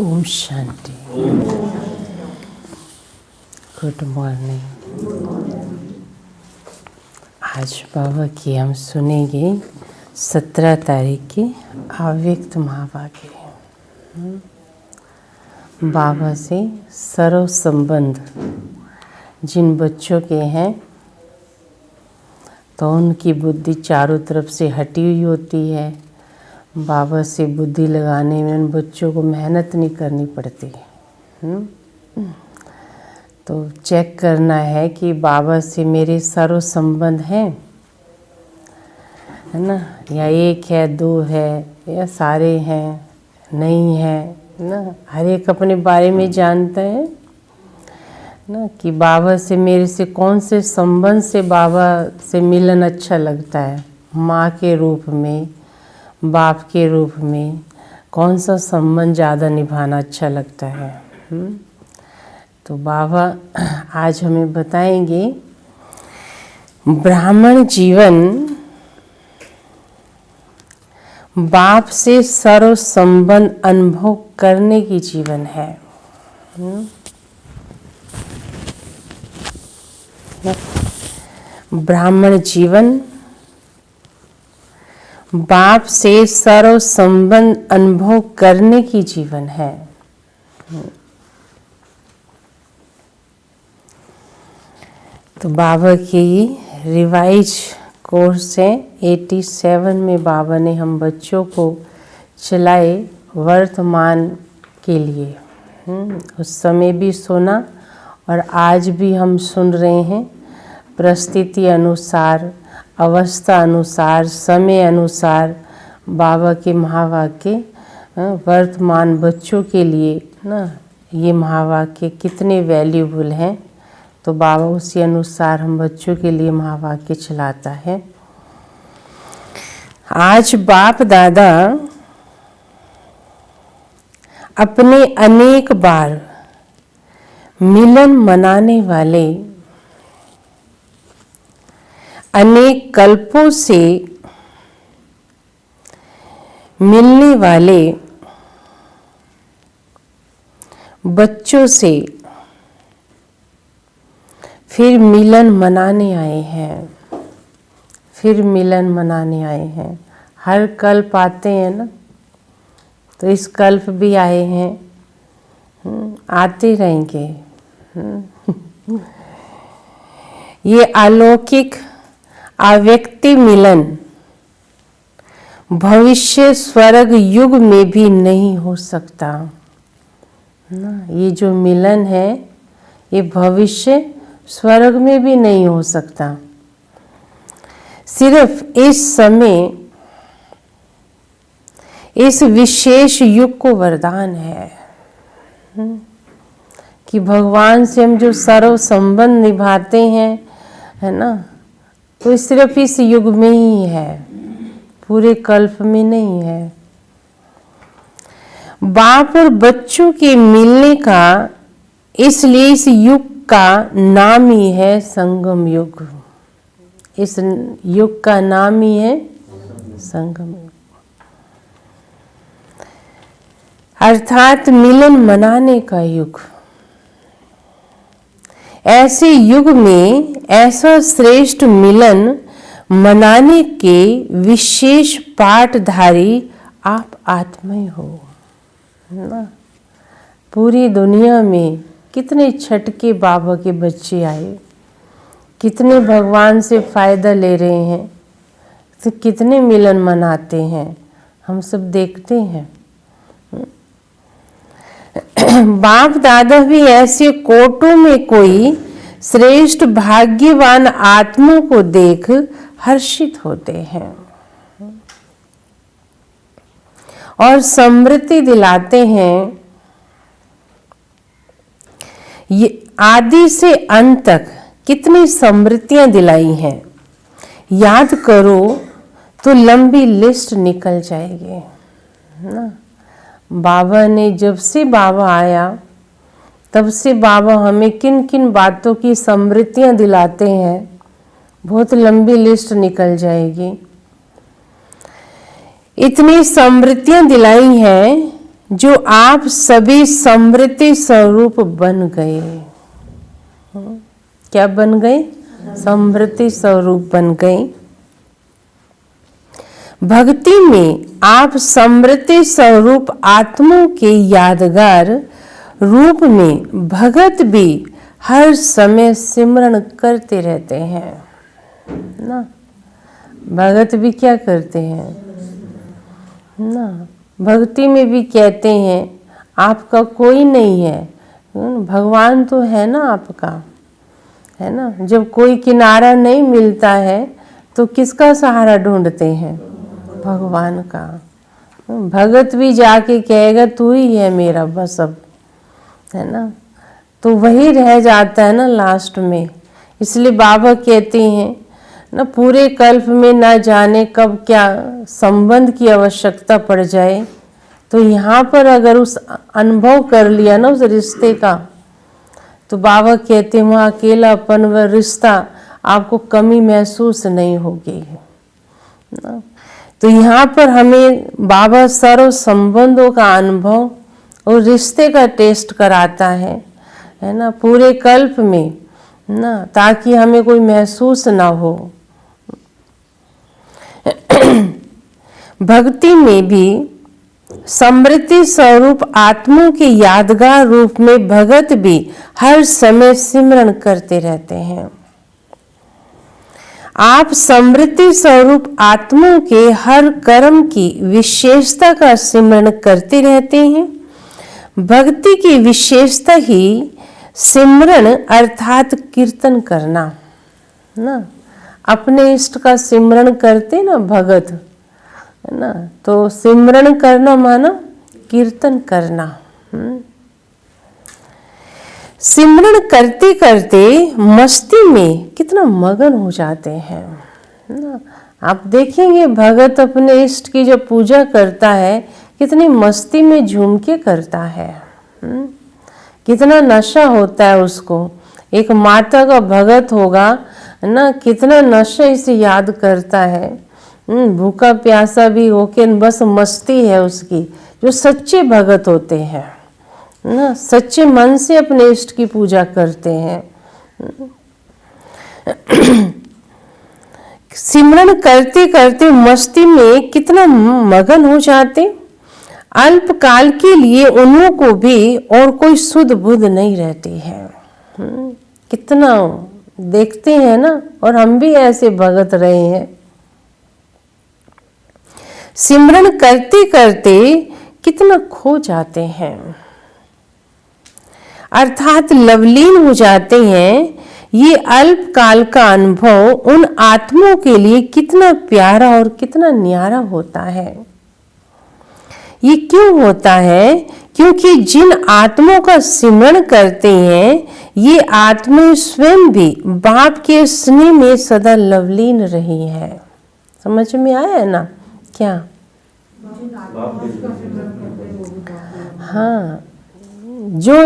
Om Shanti. Good morning. आज बाबा की हम सुनेंगे 17 तारीख की अव्यक्त महावाक्य। बाबा से सर्व संबंध जिन बच्चों के हैं तो उनकी बुद्धि चारों तरफ से हटी हुई होती है। बाबा से बुद्धि लगाने में उन बच्चों को मेहनत नहीं करनी पड़ती। तो चेक करना है कि बाबा से मेरे सर्व संबंध हैं, है ना, या एक है, दो है, या सारे हैं, नहीं है ना। हर एक अपने बारे में जानता है ना कि बाबा से मेरे से कौन से संबंध से बाबा से मिलन अच्छा लगता है। माँ के रूप में, बाप के रूप में कौन सा संबंध ज़्यादा निभाना अच्छा लगता है। तो बाबा आज हमें बताएंगे ब्राह्मण जीवन बाप से सर्व संबंध अनुभव करने की जीवन है। ब्राह्मण जीवन बाप से सर्व संबंध अनुभव करने की जीवन है। तो बाबा की रिवाइज कोर्स है 87 में बाबा ने हम बच्चों को चलाए वर्तमान के लिए। उस समय भी सुना और आज भी हम सुन रहे हैं। परिस्थिति अनुसार, अवस्था अनुसार, समय अनुसार बाबा के महावाक्य वर्तमान बच्चों के लिए ना, ये महावाक्य कितने वैल्यूबल हैं। तो बाबा उसी अनुसार हम बच्चों के लिए महावाक्य चलाता है। आज बाप दादा अपने अनेक बार मिलन मनाने वाले, अनेक कल्पों से मिलने वाले बच्चों से फिर मिलन मनाने आए हैं। फिर मिलन मनाने आए हैं। हर कल्प आते हैं ना, तो इस कल्प भी आए हैं, आते रहेंगे। ये अलौकिक अव्यक्ति मिलन भविष्य स्वर्ग युग में भी नहीं हो सकता ना। ये जो मिलन है ये भविष्य स्वर्ग में भी नहीं हो सकता। सिर्फ इस समय, इस विशेष युग को वरदान है कि भगवान से हम जो सर्व संबंध निभाते हैं, है ना, तो सिर्फ इस युग में ही है, पूरे कल्प में नहीं है। बाप और बच्चों के मिलने का, इसलिए इस युग का नाम ही है संगम युग। इस युग का नाम ही है संगम युग, अर्थात मिलन मनाने का युग। ऐसे युग में ऐसा श्रेष्ठ मिलन मनाने के विशेष पाठधारी आप आत्मा ही हो ना। पूरी दुनिया में कितने छटके बाबा के बच्चे आए, कितने भगवान से फायदा ले रहे हैं, तो कितने मिलन मनाते हैं, हम सब देखते हैं। बाप दादा भी ऐसे कोटों में कोई श्रेष्ठ भाग्यवान आत्मा को देख हर्षित होते हैं और समृद्धि दिलाते हैं। ये आदि से अंत तक कितनी समृद्धियां दिलाई हैं, याद करो तो लंबी लिस्ट निकल जाएगी ना। बाबा ने, जब से बाबा आया तब से बाबा हमें किन किन बातों की समृद्धियां दिलाते हैं, बहुत लंबी लिस्ट निकल जाएगी। इतनी समृद्धियां दिलाई हैं जो आप सभी समृद्धि स्वरूप बन गए। क्या बन गए? समृद्धि स्वरूप बन गए। भक्ति में आप समृद्धि स्वरूप आत्माओं के यादगार रूप में भगत भी हर समय सिमरण करते रहते हैं ना। भगत भी क्या करते हैं ना, भक्ति में भी कहते हैं आपका कोई नहीं है, भगवान तो है ना आपका, है ना। जब कोई किनारा नहीं मिलता है तो किसका सहारा ढूंढते हैं? भगवान का। भगत भी जाके कहेगा तू ही है मेरा बस अब, है ना। तो वही रह जाता है ना लास्ट में। इसलिए बाबा कहते हैं ना, पूरे कल्प में ना जाने कब क्या संबंध की आवश्यकता पड़ जाए, तो यहाँ पर अगर उस अनुभव कर लिया ना उस रिश्ते का, तो बाबा कहते हैं वहाँ अकेलापन व रिश्ता आपको कमी महसूस नहीं होगी ना। तो यहाँ पर हमें बाबा सर्व संबंधों का अनुभव और रिश्ते का टेस्ट कराता है ना, पूरे कल्प में ना, ताकि हमें कोई महसूस ना हो। भक्ति में भी समृद्धि स्वरूप आत्माओं के यादगार रूप में भगत भी हर समय सिमरण करते रहते हैं। आप समृद्धि स्वरूप आत्माओं के हर कर्म की विशेषता का सिमरण करते रहते हैं। भक्ति की विशेषता ही सिमरण अर्थात कीर्तन करना ना। अपने इष्ट का सिमरण करते ना भगत, है ना। तो सिमरण करना माना कीर्तन करना। सिमरण करते करते मस्ती में कितना मगन हो जाते हैं ना। आप देखेंगे भगत अपने इष्ट की जब पूजा करता है कितनी मस्ती में झूम के करता है, कितना नशा होता है उसको। एक माता का भगत होगा ना, कितना नशा इसे याद करता है, भूखा प्यासा भी होके बस मस्ती है उसकी। जो सच्चे भगत होते हैं ना, सच्चे मन से अपने इष्ट की पूजा करते हैं। सिमरण करते करते मस्ती में कितना मगन हो जाते, अल्पकाल के लिए उन्हों को भी और कोई सुध बुध नहीं रहती है। कितना देखते हैं ना, और हम भी ऐसे भगत रहे हैं। सिमरण करते करते कितना खो जाते हैं, अर्थात लवलीन हो जाते हैं। ये अल्पकाल का अनुभव उन आत्माओं के लिए कितना प्यारा और कितना न्यारा होता है। ये क्यों होता है? क्योंकि जिन आत्माओं का सिमरण करते हैं ये आत्माएं स्वयं भी बाप के स्नेह में सदा लवलीन रही है। समझ में आया है ना? क्या? हाँ, जो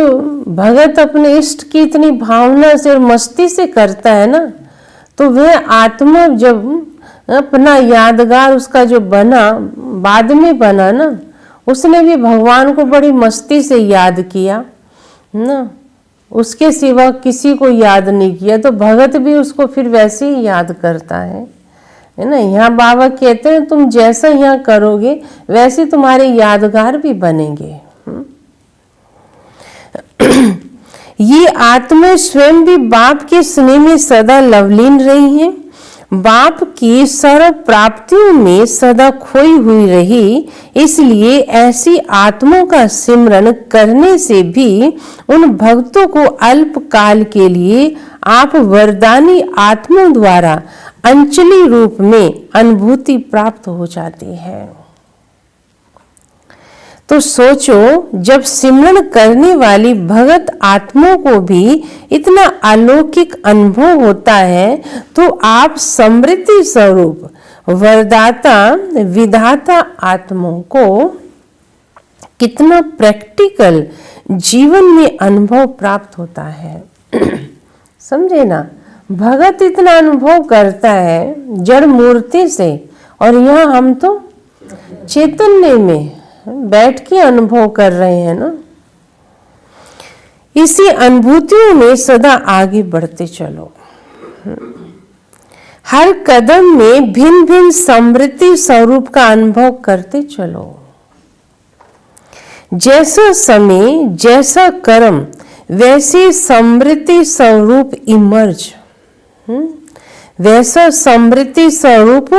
भगत अपने इष्ट की इतनी भावना से और मस्ती से करता है ना, तो वह आत्मा जब अपना यादगार उसका जो बना, बाद में बना ना, उसने भी भगवान को बड़ी मस्ती से याद किया ना, उसके सिवा किसी को याद नहीं किया। तो भगत भी उसको फिर वैसे ही याद करता है ना। यहाँ बाबा कहते हैं तुम जैसा यहाँ करोगे वैसे तुम्हारे यादगार भी बनेंगे। ये आत्मा स्वयं भी बाप के स्नेह में सदा लवलीन रही हैं, बाप की सर्व प्राप्तियों में सदा खोई हुई रही। इसलिए ऐसी आत्माओं का सिमरण करने से भी उन भक्तों को अल्प काल के लिए आप वरदानी आत्माओं द्वारा अंचली रूप में अनुभूति प्राप्त हो जाती है। तो सोचो, जब सिमरण करने वाली भगत आत्माओं को भी इतना अलौकिक अनुभव होता है, तो आप समृद्धि स्वरूप वरदाता विधाता आत्माओं को कितना प्रैक्टिकल जीवन में अनुभव प्राप्त होता है। समझे ना? भगत इतना अनुभव करता है जड़ मूर्ति से, और यहाँ हम तो चैतन्य में, बैठ के अनुभव कर रहे हैं ना। इसी अनुभूतियों में सदा आगे बढ़ते चलो। हर कदम में भिन्न भिन्न समृद्धि स्वरूप का अनुभव करते चलो। जैसा समय, जैसा कर्म, वैसे समृद्धि स्वरूप इमर्ज। वैसा समृद्धि स्वरूप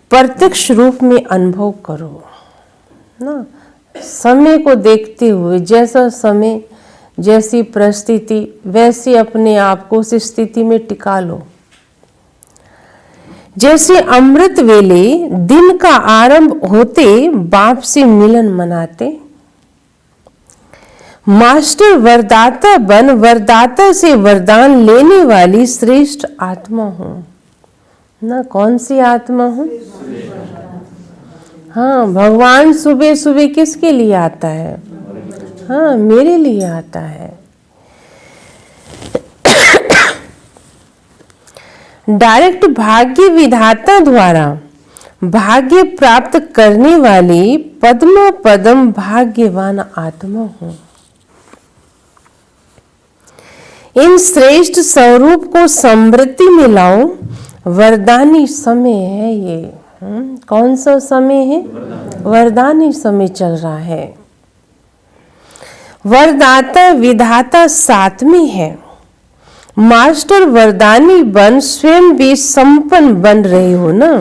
प्रत्यक्ष रूप में अनुभव करो ना। समय को देखते हुए, जैसा समय, जैसी परिस्थिति, वैसे अपने आप को उस स्थिति में टिका लो। जैसे अमृत वेले दिन का आरंभ होते बाप से मिलन मनाते, मास्टर वरदाता बन वरदाता से वरदान लेने वाली श्रेष्ठ आत्मा हूं ना। कौन सी आत्मा हूं? हाँ, भगवान सुबह सुबह किसके लिए आता है? हाँ, मेरे लिए आता है। डायरेक्ट भाग्य विधाता द्वारा भाग्य प्राप्त करने वाली पद्म पदम भाग्यवान आत्मा हूं। इन श्रेष्ठ स्वरूप को समृद्धि में लाओ। वरदानी समय है ये। कौन सा समय है? वरदानी समय चल रहा है। वरदाता विधाता साथ में है। मास्टर वरदानी बन स्वयं भी संपन्न बन रहे हो ना,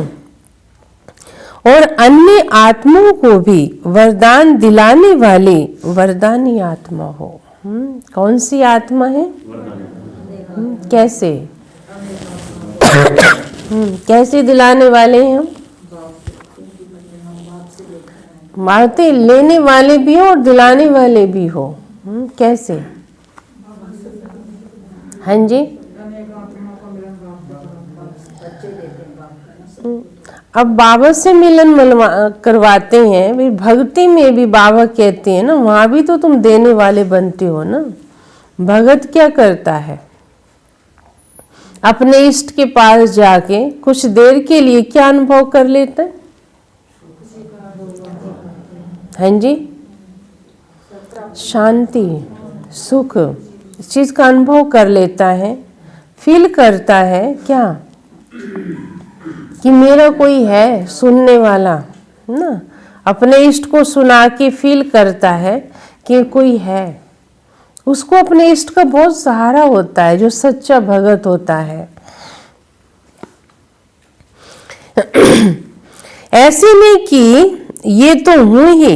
और अन्य आत्माओं को भी वरदान दिलाने वाले वरदानी आत्मा हो। कौन सी आत्मा है? कैसे? कैसे दिलाने वाले हैं हम? मारते लेने वाले भी हो और दिलाने वाले भी हो। कैसे? हाँ जी। अब बाबा से मिलन करवाते हैं, फिर भक्ति में भी बाबा कहते हैं ना, वहां भी तो तुम देने वाले बनते हो ना। भगत क्या करता है? अपने इष्ट के पास जाके कुछ देर के लिए क्या अनुभव कर लेता है? हाँ जी, शांति, सुख, इस चीज का अनुभव कर लेता है। फील करता है क्या कि मेरा कोई है सुनने वाला ना। अपने इष्ट को सुना के फील करता है कि कोई है। उसको अपने इष्ट का बहुत सहारा होता है, जो सच्चा भगत होता है। ऐसे नहीं कि ये तो हूं ही,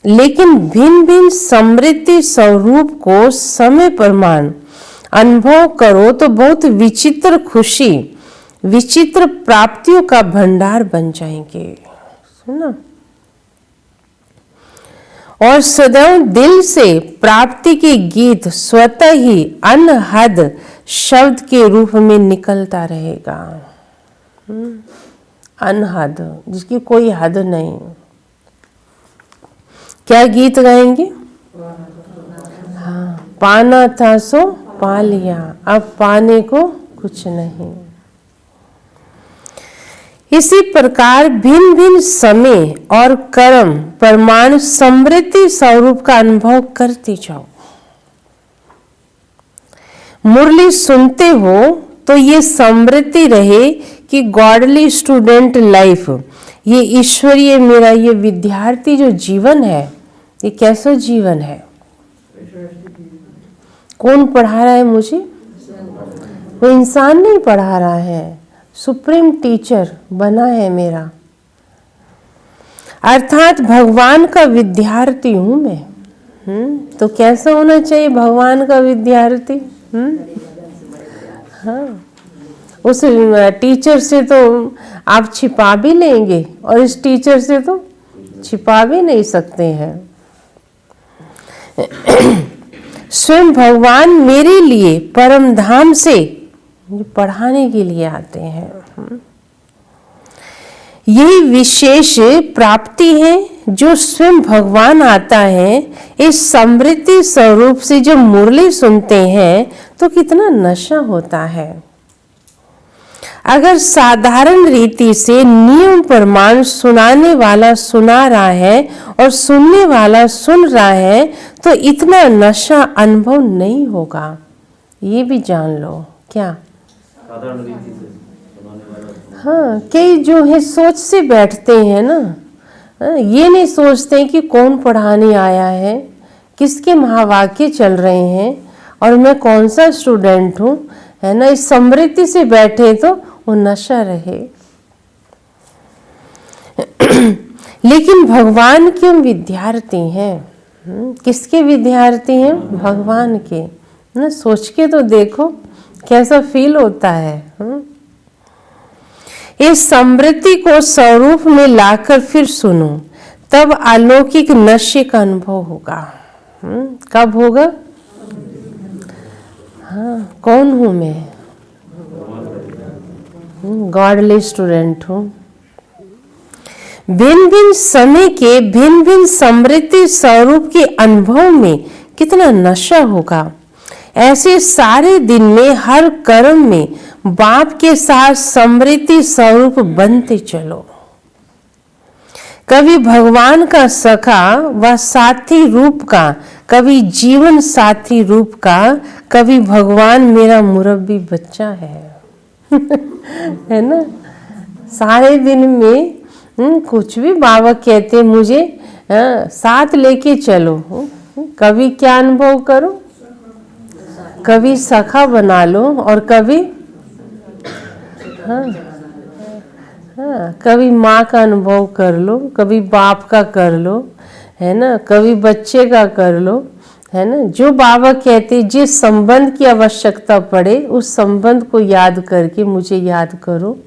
लेकिन भिन्न भिन्न समृद्धि स्वरूप को समय प्रमाण अनुभव करो तो बहुत विचित्र खुशी, विचित्र प्राप्तियों का भंडार बन जाएंगे। सुना? और सदैव दिल से प्राप्ति के गीत स्वतः ही अनहद शब्द के रूप में निकलता रहेगा। अनहद, जिसकी कोई हद नहीं। क्या गीत गाएंगे? हाँ, पाना था सो पा लिया, अब पाने को कुछ नहीं। इसी प्रकार भिन्न भिन्न समय और कर्म प्रमाण समृद्धि स्वरूप का अनुभव करते जाओ। मुरली सुनते हो तो ये समृद्धि रहे कि गॉडली स्टूडेंट लाइफ, ये ईश्वरीय मेरा ये विद्यार्थी जो जीवन है, ये कैसा जीवन है? कौन पढ़ा रहा है मुझे? वो इंसान नहीं पढ़ा रहा है, सुप्रीम टीचर बना है मेरा। अर्थात भगवान का विद्यार्थी हूं मैं। तो कैसा होना चाहिए भगवान का विद्यार्थी? हाँ, उस टीचर से तो आप छिपा भी लेंगे और इस टीचर से तो छिपा भी नहीं सकते हैं। स्वयं भगवान मेरे लिए परम धाम से पढ़ाने के लिए आते हैं। यही विशेष प्राप्ति है जो स्वयं भगवान आता है। इस समृद्धि स्वरूप से जब मुरली सुनते हैं तो कितना नशा होता है। अगर साधारण रीति से नियम प्रमाण सुनाने वाला सुना रहा है और सुनने वाला सुन रहा है तो इतना नशा अनुभव नहीं होगा। ये भी जान लो। क्या? साधारण रीति से सुनाने वाला। हाँ, कई जो है सोच से बैठते हैं ना, ये नहीं सोचते कि कौन पढ़ाने आया है, किसके महावाक्य चल रहे हैं और मैं कौन सा स्टूडेंट हूँ, है ना। इस समृद्धि से बैठे तो वो नशा रहे। लेकिन भगवान के हम विद्यार्थी हैं। किसके विद्यार्थी हैं? भगवान के ना। सोच के तो देखो कैसा फील होता है। इस समृद्धि को स्वरूप में लाकर फिर सुनो, तब अलौकिक नशे का अनुभव होगा। कब होगा? हाँ, कौन हूँ मैं? गॉडली स्टूडेंट हूँ। भिन्न भिन्न समय के भिन्न भिन्न समृद्धि स्वरूप के अनुभव में कितना नशा होगा। ऐसे सारे दिन में हर कर्म में बाप के साथ समृद्धि स्वरूप बनते चलो। कभी भगवान का सखा व साथी रूप का, कभी जीवन साथी रूप का, कभी भगवान मेरा मुरब्बी बच्चा है। है ना। सारे दिन में कुछ भी बाबा कहते मुझे साथ लेके चलो। कभी क्या अनुभव करो? कभी सखा बना लो और कभी कभी माँ का अनुभव कर लो, कभी बाप का कर लो, है ना, कभी बच्चे का कर लो, है ना। जो बाबा कहते जिस संबंध की आवश्यकता पड़े उस संबंध को याद करके मुझे याद करो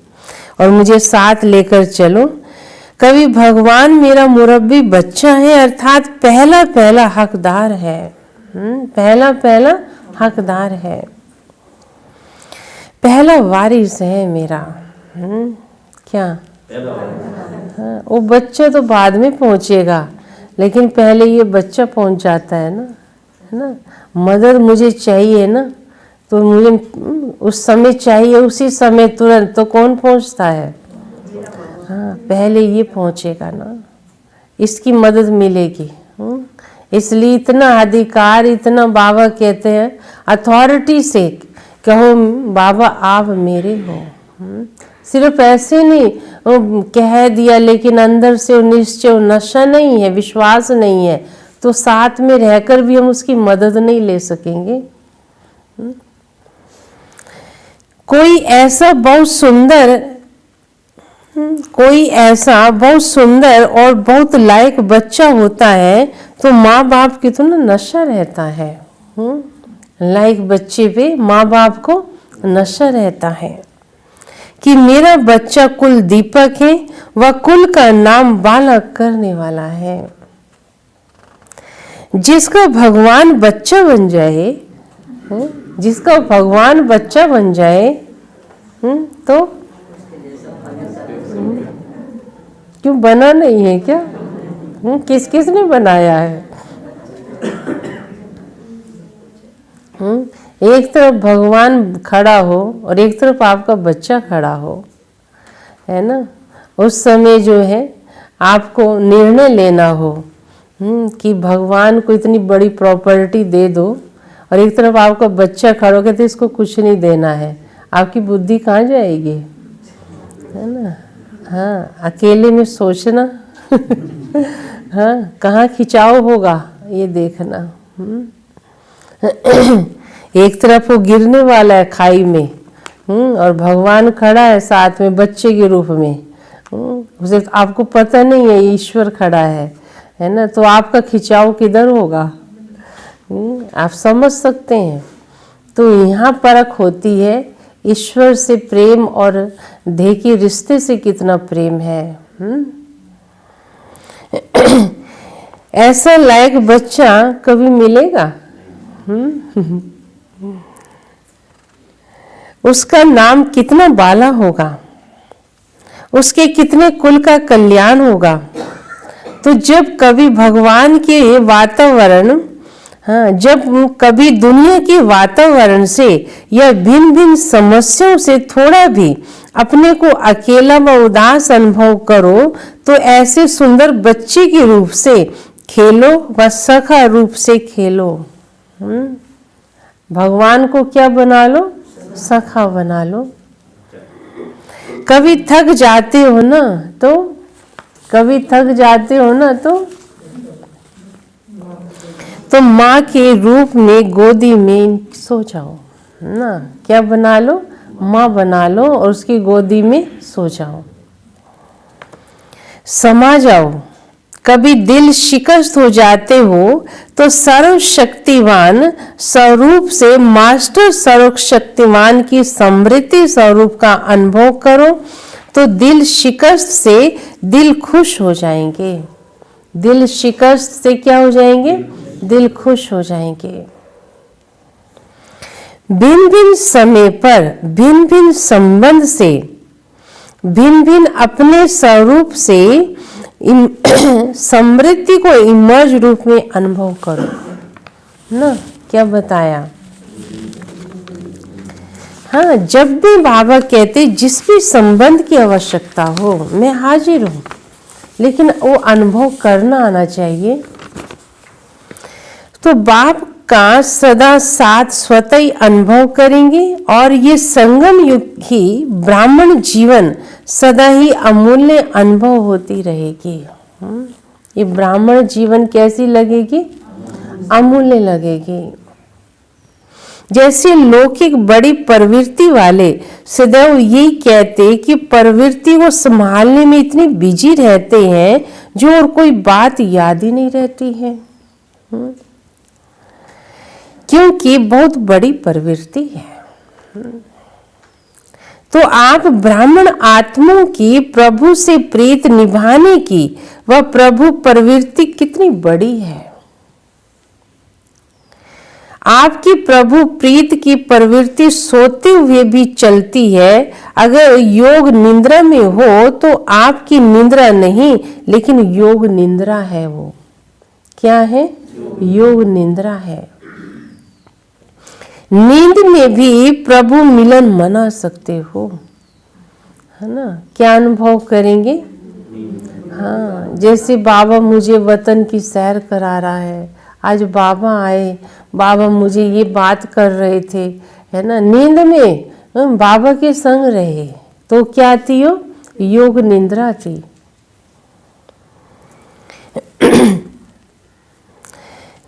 और मुझे साथ लेकर चलो। कभी भगवान मेरा मुरब्बी बच्चा है, अर्थात पहला पहला हकदार है। पहला पहला हकदार है, पहला वारिस है मेरा। क्या? हाँ, वो बच्चा तो बाद में पहुंचेगा, लेकिन पहले ये बच्चा पहुंच जाता है ना, है ना। मदद मुझे चाहिए ना, तो मुझे उस समय चाहिए, उसी समय तुरंत, तो कौन पहुंचता है? हाँ, पहले ये पहुंचेगा ना, इसकी मदद मिलेगी। इसलिए इतना अधिकार, इतना बाबा कहते हैं अथॉरिटी से कहो बाबा आप मेरे हो। सिर्फ ऐसे नहीं कह दिया, लेकिन अंदर से निश्चय, नशा नहीं है, विश्वास नहीं है, तो साथ में रहकर भी हम उसकी मदद नहीं ले सकेंगे। कोई ऐसा बहुत सुंदर और बहुत लायक बच्चा होता है तो माँ बाप की तो ना नशा रहता है। लायक बच्चे पे माँ बाप को नशा रहता है कि मेरा बच्चा कुल दीपक है, वह कुल का नाम बालक करने वाला है। जिसका भगवान बच्चा बन जाए, जिसका भगवान बच्चा बन जाए, तो क्यों बना नहीं है क्या? किस किस ने बनाया है? एक तरफ भगवान खड़ा हो और एक तरफ आपका बच्चा खड़ा हो, है ना। उस समय जो है आपको निर्णय लेना हो कि भगवान को इतनी बड़ी प्रॉपर्टी दे दो, और एक तरफ आपका बच्चा खड़ा हो कहते इसको कुछ नहीं देना है, आपकी बुद्धि कहाँ जाएगी? है ना। हाँ, अकेले में सोचना हाँ, कहाँ खिंचाव होगा ये देखना। एक तरफ वो गिरने वाला है खाई में, और भगवान खड़ा है साथ में बच्चे के रूप में। उसे आपको पता नहीं है ईश्वर खड़ा है ना, तो आपका खिंचाव किधर होगा? आप समझ सकते हैं। तो यहाँ परख होती है ईश्वर से प्रेम और देह के रिश्ते से कितना प्रेम है। ऐसा लायक बच्चा कभी मिलेगा? उसका नाम कितना बाला होगा, उसके कितने कुल का कल्याण होगा। तो जब कभी भगवान के वातावरण, हाँ, जब कभी दुनिया के वातावरण से या भिन्न भिन्न समस्याओं से थोड़ा भी अपने को अकेला व उदास अनुभव करो तो ऐसे सुंदर बच्चे के रूप से खेलो व सखा रूप से खेलो। भगवान को क्या बना लो? सखा बना लो। कभी थक जाते हो ना तो माँ के रूप में गोदी में सो जाओ ना। क्या बना लो? माँ बना लो और उसकी गोदी में सो जाओ, समा जाओ। कभी दिल शिकस्त हो जाते हो तो सर्वशक्तिवान स्वरूप से मास्टर सर्वशक्तिवान की समृद्धि स्वरूप का अनुभव करो तो दिल शिकस्त से दिल खुश हो जाएंगे। दिल शिकस्त से क्या हो जाएंगे? दिल खुश हो जाएंगे। भिन्न भिन्न समय पर भिन्न भिन्न संबंध से भिन्न भिन्न अपने स्वरूप से समृद्धि को इमर्ज रूप में अनुभव करो ना। क्या बताया? हाँ, जब भी बाबा कहते जिस भी संबंध की आवश्यकता हो मैं हाजिर हूं, लेकिन वो अनुभव करना आना चाहिए। तो बाप का सदा साथ स्वतः ही अनुभव करेंगे और ये संगम युग की ब्राह्मण जीवन सदा ही अमूल्य अनुभव होती रहेगी। ये ब्राह्मण जीवन कैसी लगेगी? अमूल्य लगेगी। जैसे लौकिक बड़ी प्रवृत्ति वाले सदैव यही कहते कि प्रवृत्ति को संभालने में इतने बिजी रहते हैं जो और कोई बात याद ही नहीं रहती है, क्योंकि बहुत बड़ी प्रवृत्ति है। तो आप ब्राह्मण आत्माओं की प्रभु से प्रीत निभाने की वह प्रभु प्रवृत्ति कितनी बड़ी है। आपकी प्रभु प्रीत की प्रवृत्ति सोते हुए भी चलती है। अगर योग निद्रा में हो तो आपकी निद्रा नहीं लेकिन योग निद्रा है। वो क्या है? योग निद्रा है। नींद में भी प्रभु मिलन मना सकते हो, है ना। क्या अनुभव करेंगे? हाँ, जैसे बाबा मुझे वतन की सैर करा रहा है। आज बाबा आए, बाबा मुझे ये बात कर रहे थे, है ना। नींद में बाबा के संग रहे तो क्या थी? हो योग निद्रा थी।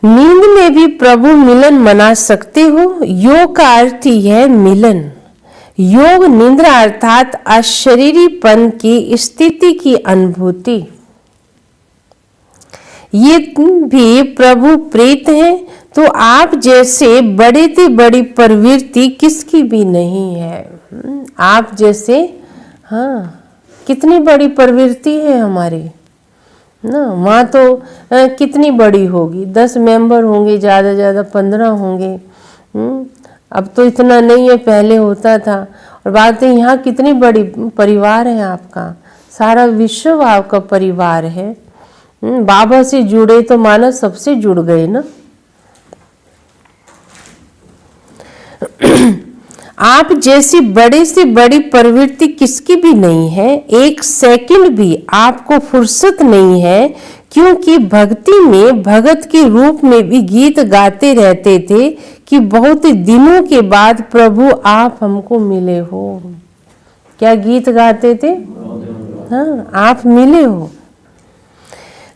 नींद में भी प्रभु मिलन मना सकते हो। योग का अर्थ ही है मिलन। योग निद्रा अर्थात अशरीरीपन की स्थिति की अनुभूति। ये भी प्रभु प्रीत है। तो आप जैसे बड़े से बड़ी प्रवृत्ति किसकी भी नहीं है। आप जैसे, हाँ, कितनी बड़ी प्रवृत्ति है हमारी ना। वहाँ तो कितनी बड़ी होगी, 10 मेंबर होंगे, ज़्यादा ज़्यादा 15 होंगे। अब तो इतना नहीं है, पहले होता था। और बात है यहाँ कितनी बड़ी परिवार है आपका, सारा विश्व आपका परिवार है। बाबा से जुड़े तो मानो सबसे जुड़ गए ना। आप जैसी बड़े से बड़ी प्रवृत्ति किसकी भी नहीं है। एक सेकंड भी आपको फुर्सत नहीं है, क्योंकि भक्ति में भगत के रूप में भी गीत गाते रहते थे कि बहुत दिनों के बाद प्रभु आप हमको मिले हो। क्या गीत गाते थे? हाँ, आप मिले हो।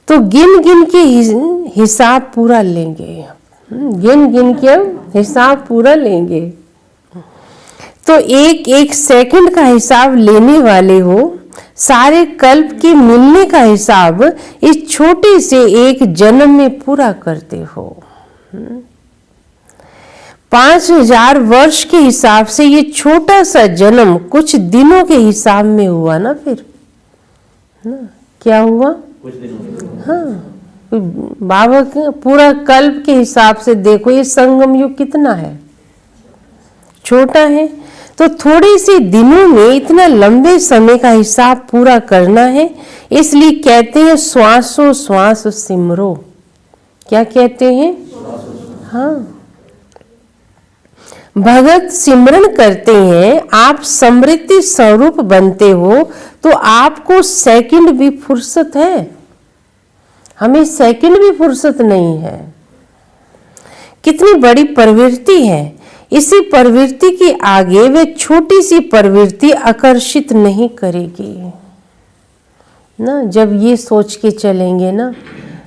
तो गिन गिन के हिसाब पूरा लेंगे, गिन गिन के हिसाब पूरा लेंगे। तो एक एक सेकंड का हिसाब लेने वाले हो। सारे कल्प के मिलने का हिसाब इस छोटे से एक जन्म में पूरा करते हो। 5000 वर्ष के हिसाब से ये छोटा सा जन्म कुछ दिनों के हिसाब में हुआ ना। फिर ना क्या हुआ? कुछ दिनों। हाँ, बाबा के पूरा कल्प के हिसाब से देखो ये संगम युग कितना है, छोटा है। तो थोड़े से दिनों में इतना लंबे समय का हिसाब पूरा करना है। इसलिए कहते हैं श्वासो श्वास सिमरो। क्या कहते हैं? हाँ, भगत सिमरन करते हैं, आप समृद्धि स्वरूप बनते हो, तो आपको सेकंड भी फुर्सत है? हमें सेकंड भी फुर्सत नहीं है। कितनी बड़ी प्रवृत्ति है। इसी प्रवृत्ति के आगे वे छोटी सी प्रवृत्ति आकर्षित नहीं करेगी ना। जब ये सोच के चलेंगे ना,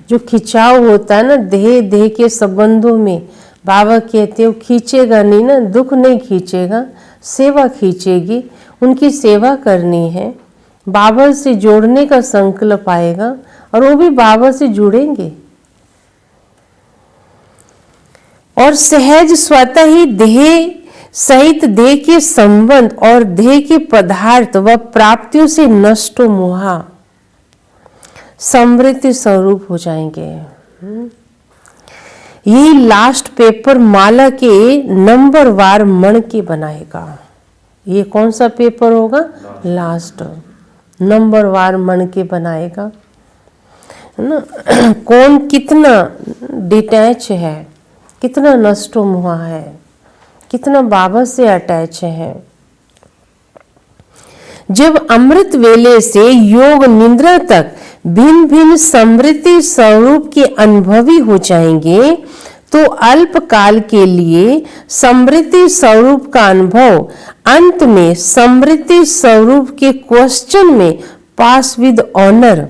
जो खिंचाव होता है ना देह के संबंधों में, बाबा कहते हो खींचेगा नहीं ना, दुख नहीं खींचेगा, सेवा खींचेगी। उनकी सेवा करनी है, बाबा से जोड़ने का संकल्प आएगा और वो भी बाबा से जुड़ेंगे। और सहज स्वतः ही देह सहित देह के संबंध और देह के पदार्थ व प्राप्तियों से नष्ट मोहा समृद्धि स्वरूप हो जाएंगे। यही लास्ट पेपर माला के नंबर वार मण के बनाएगा। ये कौन सा पेपर होगा? लास्ट नंबर वार मण के बनाएगा, है ना। कौन कितना डिटैच है, कितना नष्ट हुआ है, कितना बाबा से अटैच है। जब अमृत वेले से योग निद्रा तक भिन्न भिन्न समृद्धि स्वरूप के अनुभवी हो जाएंगे, तो अल्प काल के लिए समृद्धि स्वरूप का अनुभव अंत में समृद्धि स्वरूप के क्वेश्चन में पास विद ऑनर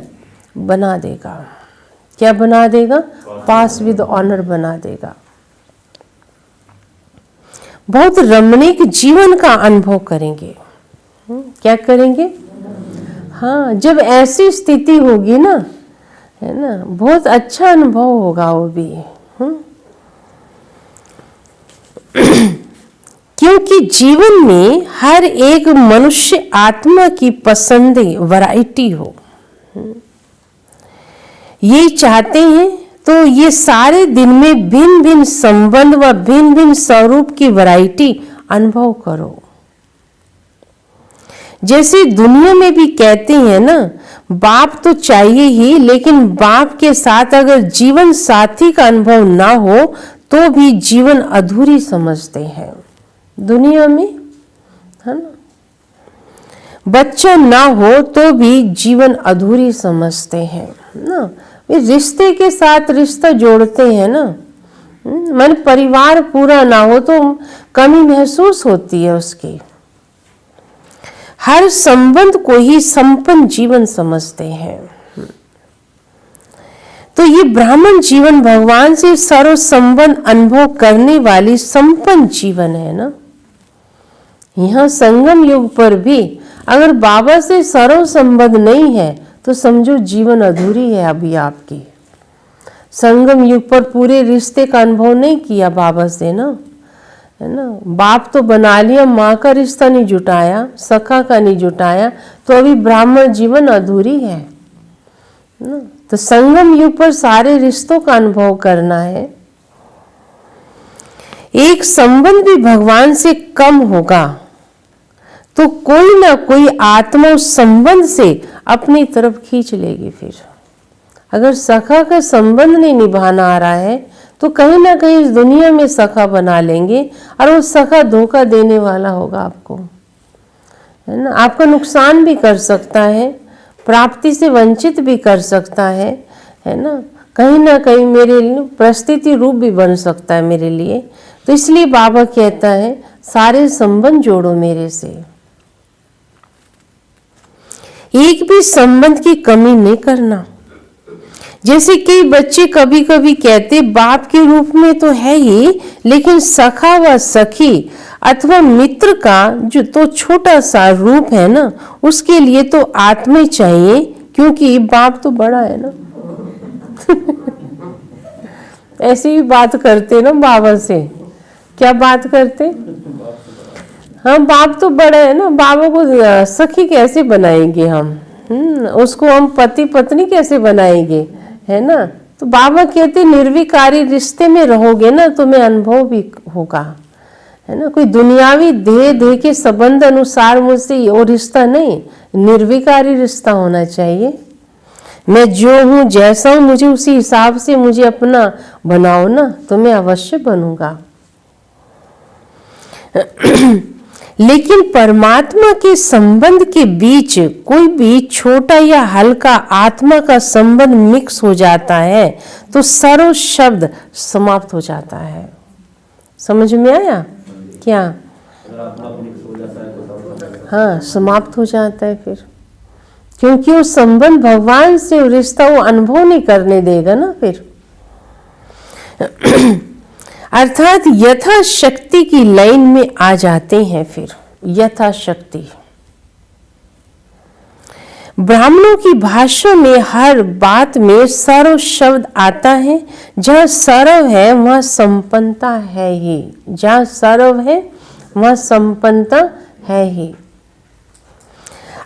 बना देगा। क्या बना देगा? पास विद ऑनर बना देगा। बहुत रमणीक जीवन का अनुभव करेंगे। क्या करेंगे? हाँ, जब ऐसी स्थिति होगी ना, है ना, बहुत अच्छा अनुभव होगा वो भी। क्योंकि जीवन में हर एक मनुष्य आत्मा की पसंद वैरायटी हो, ये चाहते हैं। तो ये सारे दिन में भिन्न भिन्न संबंध व भिन्न भिन्न स्वरूप की वैरायटी अनुभव करो। जैसे दुनिया में भी कहते हैं ना, बाप तो चाहिए ही, लेकिन बाप के साथ अगर जीवन साथी का अनुभव ना हो तो भी जीवन अधूरी समझते हैं दुनिया में, है ना। बच्चा ना हो तो भी जीवन अधूरी समझते हैं ना। रिश्ते के साथ रिश्ता जोड़ते हैं ना। मन परिवार पूरा ना हो तो कमी महसूस होती है उसकी। हर संबंध को ही संपन्न जीवन समझते हैं। तो ये ब्राह्मण जीवन भगवान से सर्व संबंध अनुभव करने वाली संपन्न जीवन है ना। यहाँ संगम युग पर भी अगर बाबा से सर्व संबंध नहीं है तो समझो जीवन अधूरी है अभी आपकी। संगम युग पर पूरे रिश्ते का अनुभव नहीं किया बाबा से ना, है ना। बाप तो बना लिया, माँ का रिश्ता नहीं जुटाया, सखा का नहीं जुटाया, तो अभी ब्राह्मण जीवन अधूरी है ना। तो संगम युग पर सारे रिश्तों का अनुभव करना है। एक संबंध भी भगवान से कम होगा तो कोई ना कोई आत्मा उस संबंध से अपनी तरफ खींच लेगी। फिर अगर सखा का संबंध नहीं निभाना आ रहा है तो कहीं ना कहीं इस दुनिया में सखा बना लेंगे और वो सखा धोखा देने वाला होगा आपको, है ना। आपका नुकसान भी कर सकता है, प्राप्ति से वंचित भी कर सकता है ना। कहीं ना कहीं मेरे लिए परिस्थिति रूप भी बन सकता है मेरे लिए। तो इसलिए बाबा कहता है सारे संबंध जोड़ो मेरे से, एक भी संबंध की कमी नहीं करना। जैसे कई बच्चे कभी कभी कहते बाप के रूप में तो है ही, लेकिन सखा व सखी अथवा मित्र का जो तो छोटा सा रूप है ना, उसके लिए तो आत्मा चाहिए, क्योंकि बाप तो बड़ा है ना। ऐसी भी बात करते ना बाबा से। क्या बात करते? हाँ, बाप तो बड़ा है ना, बाबा को सखी कैसे बनाएंगे हम, उसको हम पति पत्नी कैसे बनाएंगे, है ना। तो बाबा कहते निर्विकारी रिश्ते में रहोगे ना तुम्हें अनुभव भी होगा, है ना। कोई दुनियावी देह के संबंध अनुसार मुझसे वो रिश्ता नहीं, निर्विकारी रिश्ता होना चाहिए। मैं जो हूँ जैसा हूँ मुझे उसी हिसाब से मुझे अपना बनाओ ना, तो मैं अवश्य बनूंगा। लेकिन परमात्मा के संबंध के बीच कोई भी छोटा या हल्का आत्मा का संबंध मिक्स हो जाता है तो सर्व शब्द समाप्त हो जाता है। समझ में आया क्या? अगर आत्मा को मिक्स हो जाता है तो सब हाँ, समाप्त हो जाता है फिर, क्योंकि वो संबंध भगवान से रिश्ता वो अनुभव नहीं करने देगा ना फिर। अर्थात यथाशक्ति की लाइन में आ जाते हैं फिर, यथाशक्ति। ब्राह्मणों की भाषा में हर बात में सर्व शब्द आता है। जहाँ सर्व है वहाँ संपन्नता है ही, जहाँ सर्व है वहाँ संपन्नता है ही।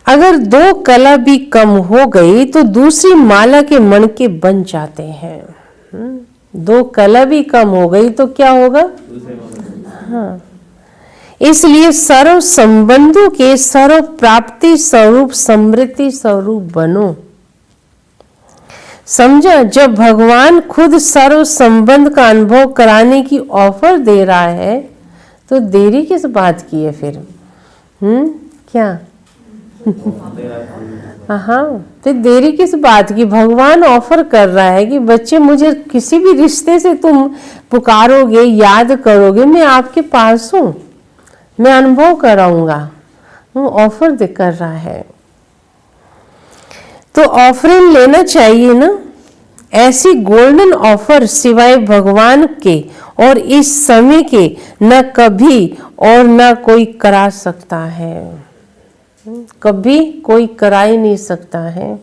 अगर दो कला भी कम हो गई तो दूसरी माला के मणके बन जाते हैं। दो कला भी कम हो गई तो क्या होगा? हाँ, इसलिए सर्व संबंधों के सर्व प्राप्ति स्वरूप समृद्धि स्वरूप बनो। समझा? जब भगवान खुद सर्व संबंध का अनुभव कराने की ऑफर दे रहा है तो देरी किस बात की है फिर? क्या? हाँ, तो देरी किस बात की? भगवान ऑफर कर रहा है कि बच्चे मुझे किसी भी रिश्ते से तुम पुकारोगे, याद करोगे, मैं आपके पास हूँ, मैं अनुभव कराऊंगा। वो ऑफर कर रहा है तो ऑफरिंग लेना चाहिए ना। ऐसी गोल्डन ऑफर सिवाय भगवान के और इस समय के न कभी और न कोई करा सकता है, कभी कोई करा ही नहीं सकता है।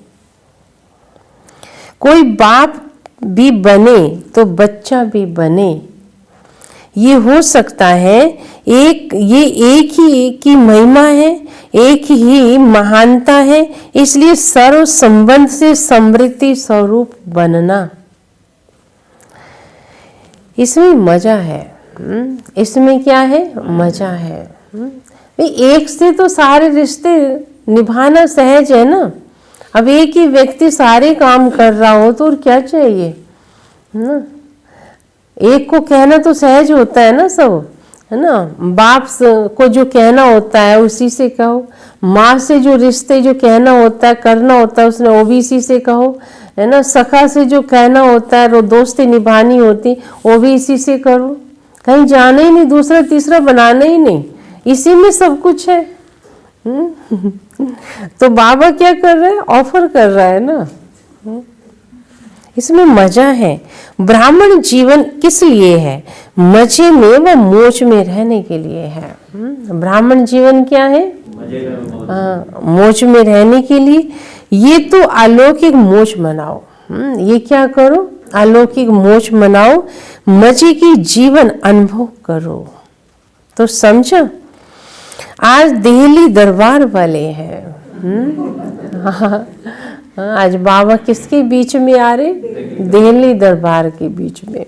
कोई बाप भी बने तो बच्चा भी बने, ये हो सकता है। ये एक ही की महिमा है, एक ही महानता है। इसलिए सर्व संबंध से समृद्धि स्वरूप बनना, इसमें मजा है। इसमें क्या है? मजा है। एक से तो सारे रिश्ते निभाना सहज है ना। अब एक ही व्यक्ति सारे काम कर रहा हो तो और क्या चाहिए ना। एक को कहना तो सहज होता है ना, सब है ना। बाप को जो कहना होता है उसी से कहो, माँ से जो रिश्ते जो कहना होता है करना होता है उसने वो भी इसी से कहो, है ना। सखा से जो कहना होता है वो दोस्ती निभानी होती वो भी इसी से करो। कहीं जाना ही नहीं, दूसरा तीसरा बनाना ही नहीं, इसी में सब कुछ है। तो बाबा क्या कर रहे हैं? ऑफर कर रहा है ना। इसमें मजा है। ब्राह्मण जीवन किस लिए है? मजे में व मौज में रहने के लिए है। ब्राह्मण जीवन क्या है? हाँ, मौज में रहने के लिए। ये तो अलौकिक मौज मनाओ। ये क्या करो? अलौकिक मौज मनाओ, मजे की जीवन अनुभव करो। तो समझा? आज दिल्ली दरबार वाले हैं। हाँ, आज बाबा किसके बीच में आ रहे? दिल्ली दरबार के बीच में।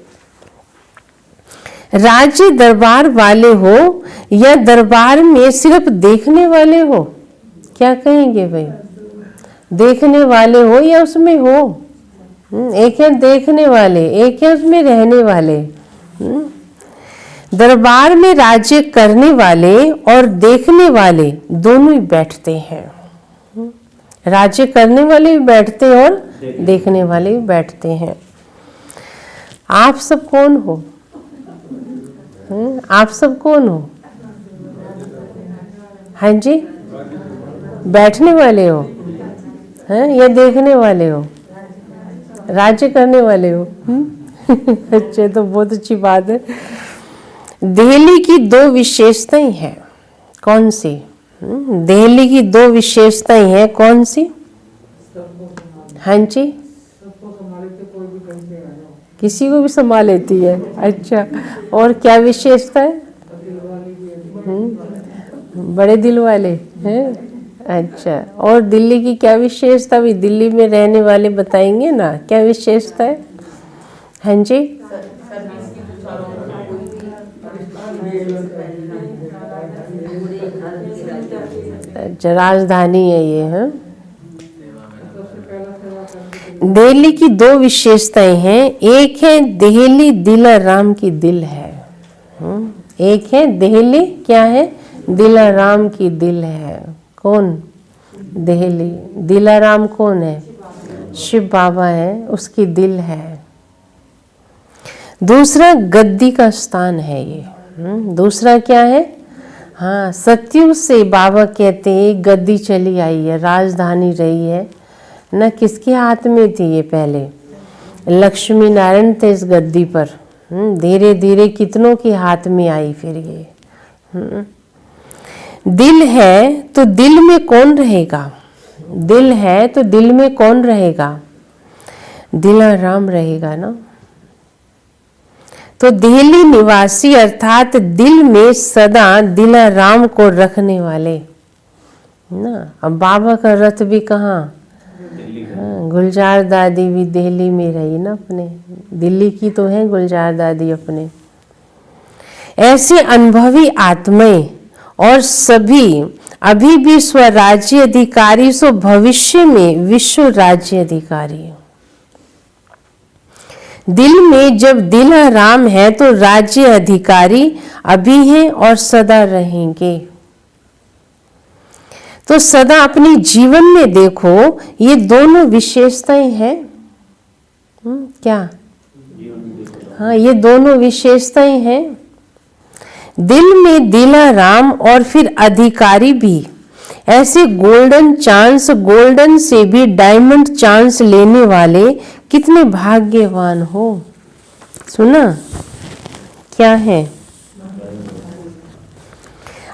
राज्य दरबार वाले हो या दरबार में सिर्फ देखने वाले हो? क्या कहेंगे भाई? देखने वाले हो या उसमें हो? एक है देखने वाले, एक है उसमें रहने वाले। दरबार में राज्य करने वाले और देखने वाले दोनों ही बैठते हैं। राज्य करने वाले भी बैठते हैं और देखने वाले भी बैठते हैं। आप सब कौन हो? आप सब कौन हो? हाँ जी, बैठने वाले हो हैं या देखने वाले हो? राज्य करने वाले हो? अच्छा, तो बहुत अच्छी बात है। दिल्ली की दो विशेषताएं हैं। कौन सी? दिल्ली की दो विशेषताएं हैं। कौन सी? हाँ जी, किसी को भी संभाल लेती है। अच्छा, और क्या विशेषता है? बड़े दिल वाले हैं। अच्छा, और दिल्ली की क्या विशेषता? भी दिल्ली में रहने वाले बताएंगे ना क्या विशेषता है। हाँ जी, अच्छा, राजधानी है ये। है दिल्ली की दो विशेषताएं हैं। एक है दिल्ली दिल राम की दिल है। एक है देहली, क्या है? दिलाराम की दिल है। कौन? देहली। दिलाराम कौन है? शिव बाबा है, उसकी दिल है। दूसरा गद्दी का स्थान है ये। दूसरा क्या है? हाँ, सतयुग से बाबा कहते हैं गद्दी चली आई है, राजधानी रही है न। किसके हाथ में थी ये? पहले लक्ष्मी नारायण थे इस गद्दी पर। धीरे धीरे कितनों के हाथ में आई फिर ये। दिल है तो दिल में कौन रहेगा? दिल है तो दिल में कौन रहेगा? दिलाराम रहेगा ना। तो देहली निवासी अर्थात दिल में सदा दिलाराम को रखने वाले ना। अब बाबा का रथ भी कहाँ? हाँ, गुलजार दादी भी दिल्ली में रही ना अपने। दिल्ली की तो है गुलजार दादी अपने। ऐसे अनुभवी आत्माएं और सभी अभी भी स्वराज्य अधिकारी सो भविष्य में विश्व राज्य अधिकारी। दिल में जब दिलाराम है तो राज्य अधिकारी अभी हैं और सदा रहेंगे। तो सदा अपने जीवन में देखो ये दोनों विशेषताएं हैं। क्या? हाँ, ये दोनों विशेषताएं हैं। दिल में दिलाराम और फिर अधिकारी भी। ऐसे गोल्डन चांस, गोल्डन से भी डायमंड चांस लेने वाले कितने भाग्यवान हो। सुना क्या है?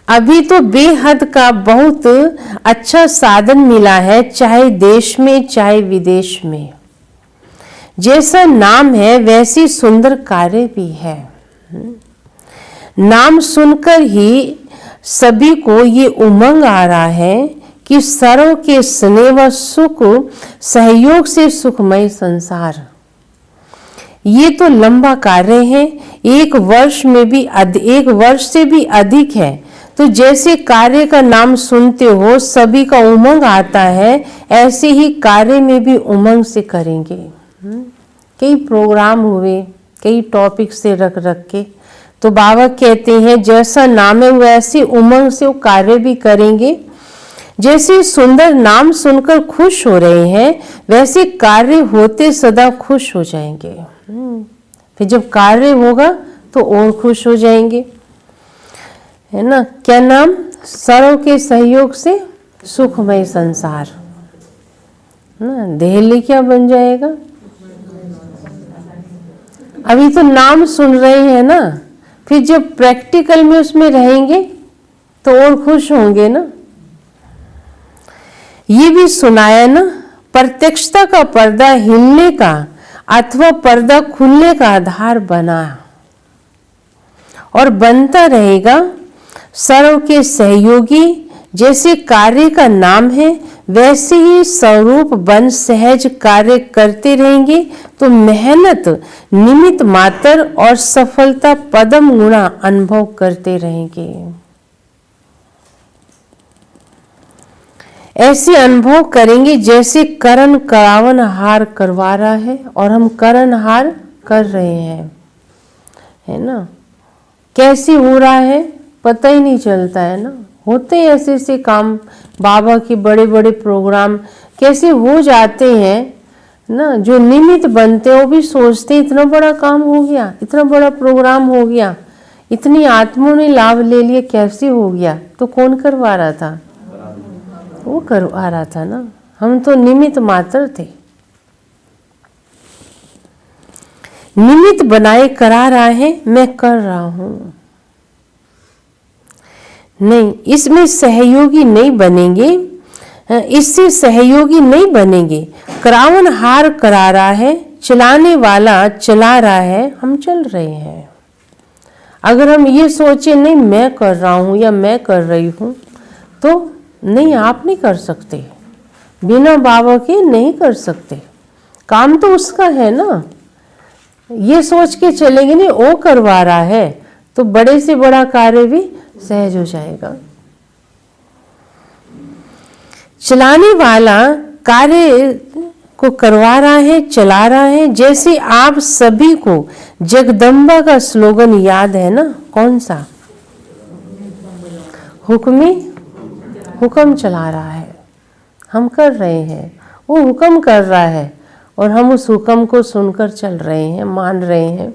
अभी तो बेहद का बहुत अच्छा साधन मिला है, चाहे देश में चाहे विदेश में। जैसा नाम है वैसी सुंदर कार्य भी है। नाम सुनकर ही सभी को ये उमंग आ रहा है कि सर्व के स्नेह व सुख सहयोग से सुखमय संसार। ये तो लंबा कार्य है, एक वर्ष से भी अधिक है। तो जैसे कार्य का नाम सुनते हो सभी का उमंग आता है, ऐसे ही कार्य में भी उमंग से करेंगे। कई प्रोग्राम हुए, कई टॉपिक से रख के, तो बाबा कहते हैं जैसा नाम है वैसे उमंग से वो कार्य भी करेंगे। जैसे सुंदर नाम सुनकर खुश हो रहे हैं वैसे कार्य होते सदा खुश हो जाएंगे। फिर जब कार्य होगा तो और खुश हो जाएंगे, है ना। क्या नाम? सर्व के सहयोग से सुखमय संसार ना। देहली क्या बन जाएगा? अभी तो नाम सुन रहे हैं ना, फिर जब प्रैक्टिकल में उसमें रहेंगे तो और खुश होंगे ना। ये भी सुनाया ना, प्रत्यक्षता का पर्दा हिलने का अथवा पर्दा खुलने का आधार बना और बनता रहेगा। सर्व के सहयोगी जैसे कार्य का नाम है वैसे ही स्वरूप बन सहज कार्य करते रहेंगे तो मेहनत निमित्त मात्र और सफलता पदम गुणा अनुभव करते रहेंगे। ऐसे अनुभव करेंगे जैसे करण करावन हार करवा रहा है और हम करण हार कर रहे हैं, है ना। कैसे हो रहा है पता ही नहीं चलता है ना। होते हैं ऐसे ऐसे काम, बाबा के बड़े बड़े प्रोग्राम कैसे हो जाते हैं ना। जो निमित्त बनते हैं वो भी सोचते हैं इतना बड़ा काम हो गया, इतना बड़ा प्रोग्राम हो गया, इतनी आत्माओं ने लाभ ले लिया, कैसे हो गया? तो कौन करवा रहा था? वो करवा रहा था ना, हम तो निमित्त मात्र थे। निमित्त बनाए करा रहा है, मैं कर रहा हूं। नहीं, इसमें सहयोगी नहीं बनेंगे, इससे सहयोगी नहीं बनेंगे। करावन हार करा रहा है, चलाने वाला चला रहा है, हम चल रहे हैं। अगर हम ये सोचे नहीं मैं कर रहा हूं या मैं कर रही हूं, तो नहीं, आप नहीं कर सकते। बिना बाबा के नहीं कर सकते। काम तो उसका है ना। ये सोच के चलेंगे नहीं वो करवा रहा है तो बड़े से बड़ा कार्य भी सहज हो जाएगा। चलाने वाला कार्य को करवा रहा है, चला रहा है। जैसे आप सभी को जगदम्बा का स्लोगन याद है ना, कौन सा? हुक्म चला रहा है, हम कर रहे हैं, वो हुक्म कर रहा है और हम उस हुक्म को सुनकर चल रहे हैं, मान रहे हैं।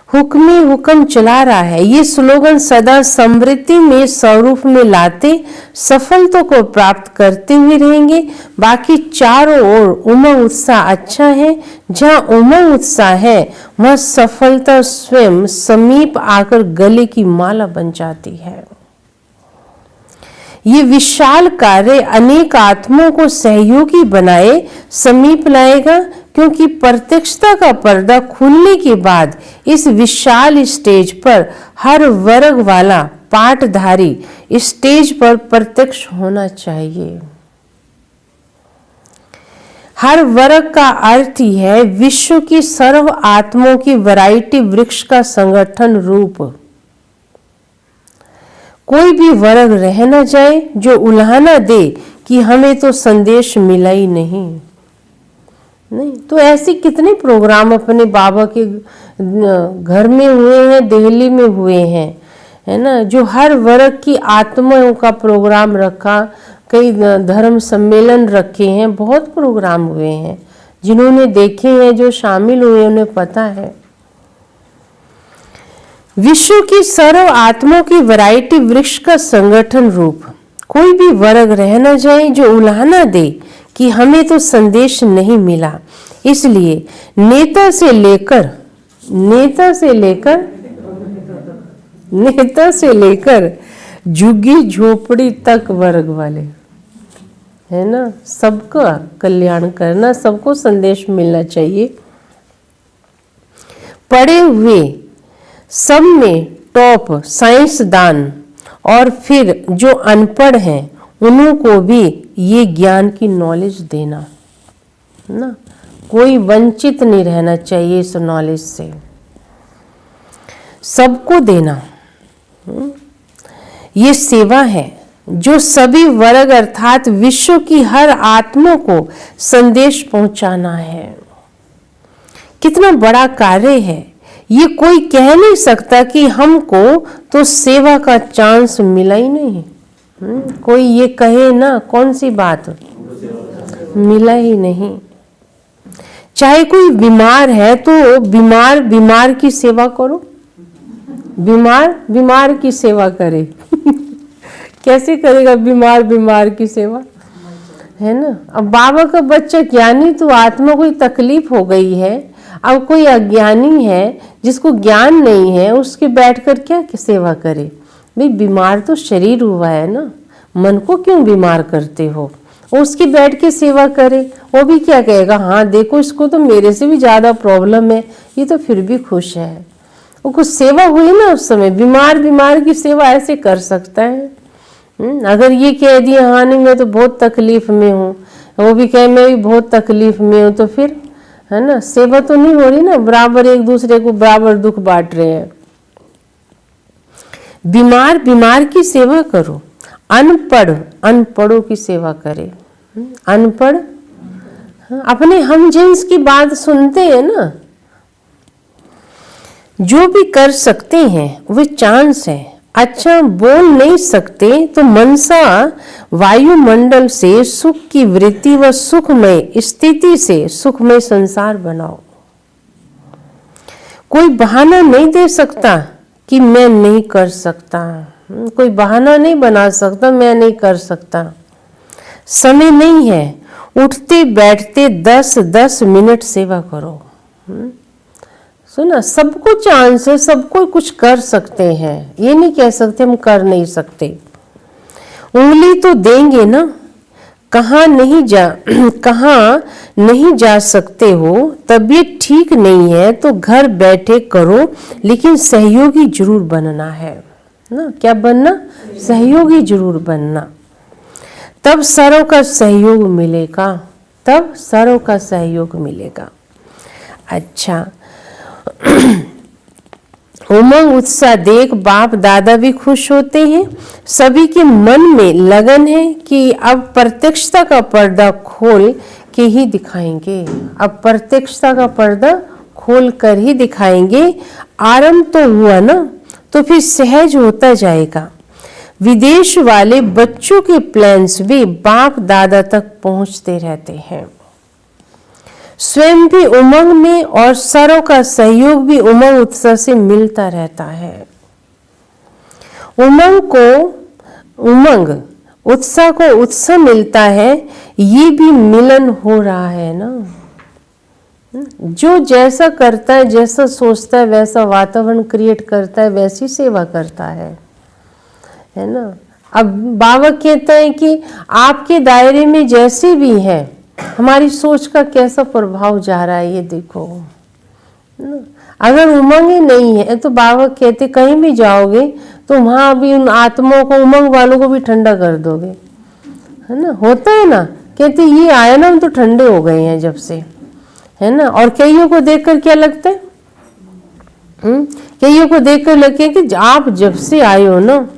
हुक्म चला रहा है, ये स्लोगन सदा समृद्धि में स्वरूप में लाते सफलता को प्राप्त करते हुए रहेंगे। बाकी चारों ओर उमंग उत्साह अच्छा है, जहाँ उमंग उत्साह है वह सफलता स्वयं समीप आकर गले की माला बन जाती है। ये विशाल कार्य अनेक आत्माओं को सहयोगी बनाए समीप लाएगा, क्योंकि प्रत्यक्षता का पर्दा खुलने के बाद इस विशाल स्टेज पर हर वर्ग वाला पाठधारी स्टेज पर प्रत्यक्ष होना चाहिए। हर वर्ग का अर्थ ही है विश्व की सर्व आत्माओं की वैरायटी वृक्ष का संगठन रूप। कोई भी वर्ग रह न जाए जो उल्हाना दे कि हमें तो संदेश मिला ही नहीं। तो ऐसे कितने प्रोग्राम अपने बाबा के घर में हुए हैं, दिल्ली में हुए हैं, है ना, जो हर वर्ग की आत्माओं का प्रोग्राम रखा, कई धर्म सम्मेलन रखे हैं, बहुत प्रोग्राम हुए हैं। जिन्होंने देखे हैं, जो शामिल हुए, उन्हें पता है। विश्व की सर्व आत्माओं की वैरायटी वृक्ष का संगठन रूप। कोई भी वर्ग रह न जाए जो उल्हाना दे कि हमें तो संदेश नहीं मिला। इसलिए नेता से लेकर झुग्गी झोपड़ी तक वर्ग वाले, है ना, सबका कल्याण करना, सबको संदेश मिलना चाहिए। पढ़े हुए सब में टॉप साइंसदान और फिर जो अनपढ़ हैं उन्हों को भी ये ज्ञान की नॉलेज देना ना, कोई वंचित नहीं रहना चाहिए इस नॉलेज से, सबको देना। ये सेवा है जो सभी वर्ग अर्थात विश्व की हर आत्मा को संदेश पहुंचाना है। कितना बड़ा कार्य है ये, कोई कह नहीं सकता कि हमको तो सेवा का चांस मिला ही नहीं। कोई ये कहे ना, कौन सी बात, मिला ही नहीं। चाहे कोई बीमार है तो बीमार की सेवा करो, बीमार की सेवा करे कैसे करेगा बीमार की सेवा, है ना। अब बाबा का बच्चा ज्ञानी तो आत्मा कोई तकलीफ हो गई है, अब कोई अज्ञानी है जिसको ज्ञान नहीं है, उसके बैठकर क्या सेवा करे। भाई बीमार तो शरीर हुआ है ना, मन को क्यों बीमार करते हो। उसकी बैठ के सेवा करे, वो भी क्या कहेगा, हाँ देखो इसको तो मेरे से भी ज्यादा प्रॉब्लम है, ये तो फिर भी खुश है। वो कुछ सेवा हुई ना उस समय, बीमार की सेवा ऐसे कर सकता है। अगर ये कह दिया हाँ नहीं मैं तो बहुत तकलीफ में हूँ, वो भी कहे मैं भी बहुत तकलीफ में हूँ, तो फिर है ना, सेवा तो नहीं हो रही ना, बराबर एक दूसरे को बराबर दुख बांट रहे हैं। बीमार की सेवा करो, अनपढ़ों की सेवा करे। अनपढ़ अपने हम जिन्स की बात सुनते हैं ना, जो भी कर सकते हैं वे चांस है। अच्छा बोल नहीं सकते तो मनसा वायुमंडल से सुख की वृत्ति व सुखमय स्थिति से सुखमय संसार बनाओ। कोई बहाना नहीं दे सकता कि मैं नहीं कर सकता, कोई बहाना नहीं बना सकता मैं नहीं कर सकता। समय नहीं है, उठते बैठते 10-10 मिनट सेवा करो। सुना, सबको चांस है, सबको कुछ कर सकते हैं, ये नहीं कह सकते हम कर नहीं सकते। उंगली तो देंगे ना, कहाँ नहीं जा सकते हो, तबीयत ठीक नहीं है तो घर बैठे करो, लेकिन सहयोगी जरूर बनना है ना। क्या बनना, सहयोगी जरूर बनना, तब सारों का सहयोग मिलेगा। अच्छा उमंग उत्साह देख बाप दादा भी खुश होते हैं। सभी के मन में लगन है कि अब प्रत्यक्षता का पर्दा खोल के ही दिखाएंगे, अब प्रत्यक्षता का पर्दा खोल कर ही दिखाएंगे। आरंभ तो हुआ ना, तो फिर सहज होता जाएगा। विदेश वाले बच्चों के प्लान्स भी बाप दादा तक पहुंचते रहते हैं। स्वयं भी उमंग में और सरों का सहयोग भी उमंग उत्साह से मिलता रहता है। उमंग उत्साह को उत्साह मिलता है, ये भी मिलन हो रहा है ना। जो जैसा करता है, जैसा सोचता है, वैसा वातावरण क्रिएट करता है, वैसी सेवा करता है ना। अब बाबा कहते हैं कि आपके दायरे में जैसे भी है, हमारी सोच का कैसा प्रभाव जा रहा है ये देखो ना। अगर उमंग ही नहीं है तो बाबा कहते कहीं भी जाओगे तो वहां भी उन आत्माओं को, उमंग वालों को भी ठंडा कर दोगे, है ना। होता है ना, कहते ये आए ना हम तो ठंडे हो गए हैं जब से, है ना। और कईयों को देखकर क्या लगता है, कईयों को देखकर लगता है कि आप जब से आए हो ना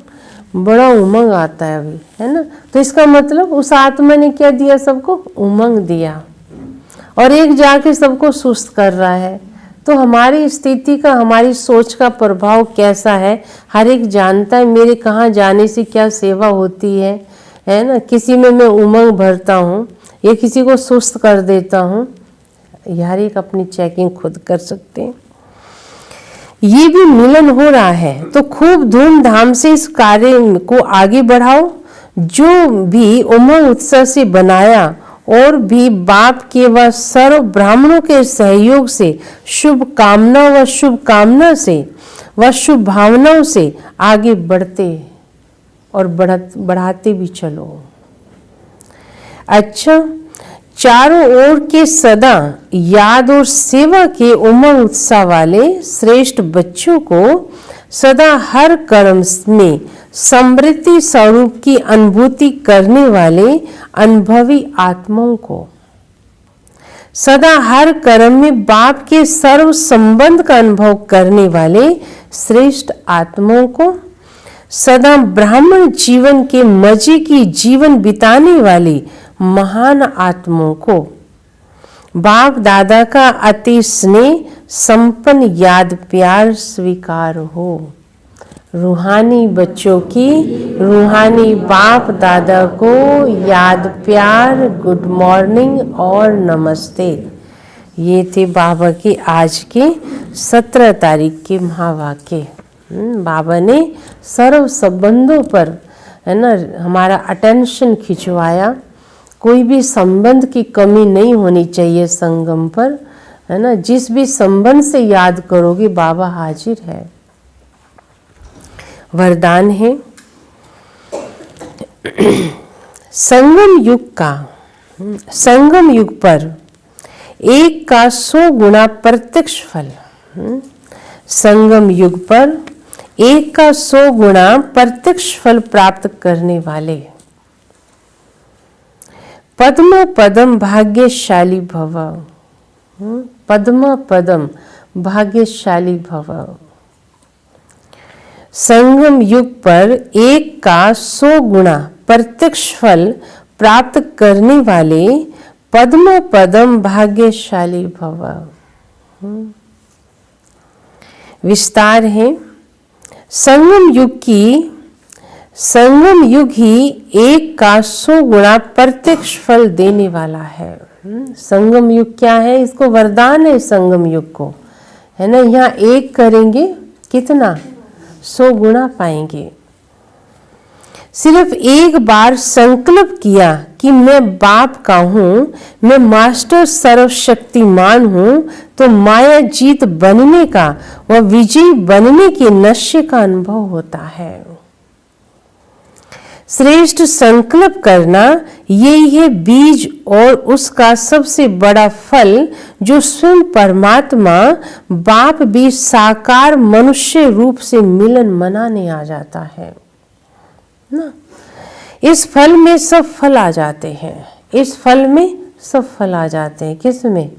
बड़ा उमंग आता है अभी, है ना। तो इसका मतलब उस आत्मा ने क्या दिया, सबको उमंग दिया, और एक जाके सबको सुस्त कर रहा है। तो हमारी स्थिति का, हमारी सोच का प्रभाव कैसा है, हर एक जानता है मेरे कहाँ जाने से क्या सेवा होती है ना। किसी में मैं उमंग भरता हूँ या किसी को सुस्त कर देता हूँ, यार एक अपनी चेकिंग खुद कर सकते हैं। ये भी मिलन हो रहा है तो खूब धूमधाम से इस कार्य को आगे बढ़ाओ। जो भी उमंग उत्साह से बनाया और भी बाप के व सर्व ब्राह्मणों के सहयोग से शुभकामना से व शुभ भावनाओं से आगे बढ़ते और बढ़ाते भी चलो। अच्छा, चारों ओर के सदा याद और सेवा के उमंग उत्साह वाले श्रेष्ठ बच्चों को सदा हर कर्म में समृद्धि स्वरूप की अनुभूति करने वाले अनुभवी आत्माओं को, सदा हर कर्म में बाप के सर्व संबंध का अनुभव करने वाले श्रेष्ठ आत्माओं को, सदा ब्राह्मण जीवन के मजे की जीवन बिताने वाली महान आत्माओं को बाप दादा का अति स्नेह संपन्न याद प्यार स्वीकार हो। रूहानी बच्चों की रूहानी बाप दादा को याद प्यार, गुड मॉर्निंग और नमस्ते। ये थे बाबा के आज के 17 तारीख के महावाक्य। बाबा ने सर्व संबंधों पर, है ना, हमारा अटेंशन खिंचवाया। कोई भी संबंध की कमी नहीं होनी चाहिए संगम पर, है ना। जिस भी संबंध से याद करोगे बाबा हाजिर है। वरदान है संगम युग पर 1 का 100 गुना प्रत्यक्ष फल। संगम युग पर 1 का 100 गुना प्रत्यक्ष फल प्राप्त करने वाले पद्म पदम भाग्यशाली भव। पद्म पदम भाग्यशाली भव। संगम युग पर 1 का 100 गुना प्रत्यक्ष फल प्राप्त करने वाले पद्म पदम भाग्यशाली भव। विस्तार है, संगम युग ही 1 का 100 गुना प्रत्यक्ष फल देने वाला है। संगम युग क्या है, इसको वरदान है संगम युग को, है ना। यहाँ 1 करेंगे कितना 100 गुना पाएंगे। सिर्फ एक बार संकल्प किया कि मैं बाप का हूँ, मैं मास्टर सर्वशक्तिमान हूँ, तो माया जीत बनने का व विजयी बनने के नशे का अनुभव होता है। श्रेष्ठ संकल्प करना यही है बीज और उसका सबसे बड़ा फल, जो स्वयं परमात्मा बाप भी साकार मनुष्य रूप से मिलन मनाने आ जाता है ना। इस फल में सब फल आ जाते हैं, इस फल में सब फल आ जाते हैं। किस में?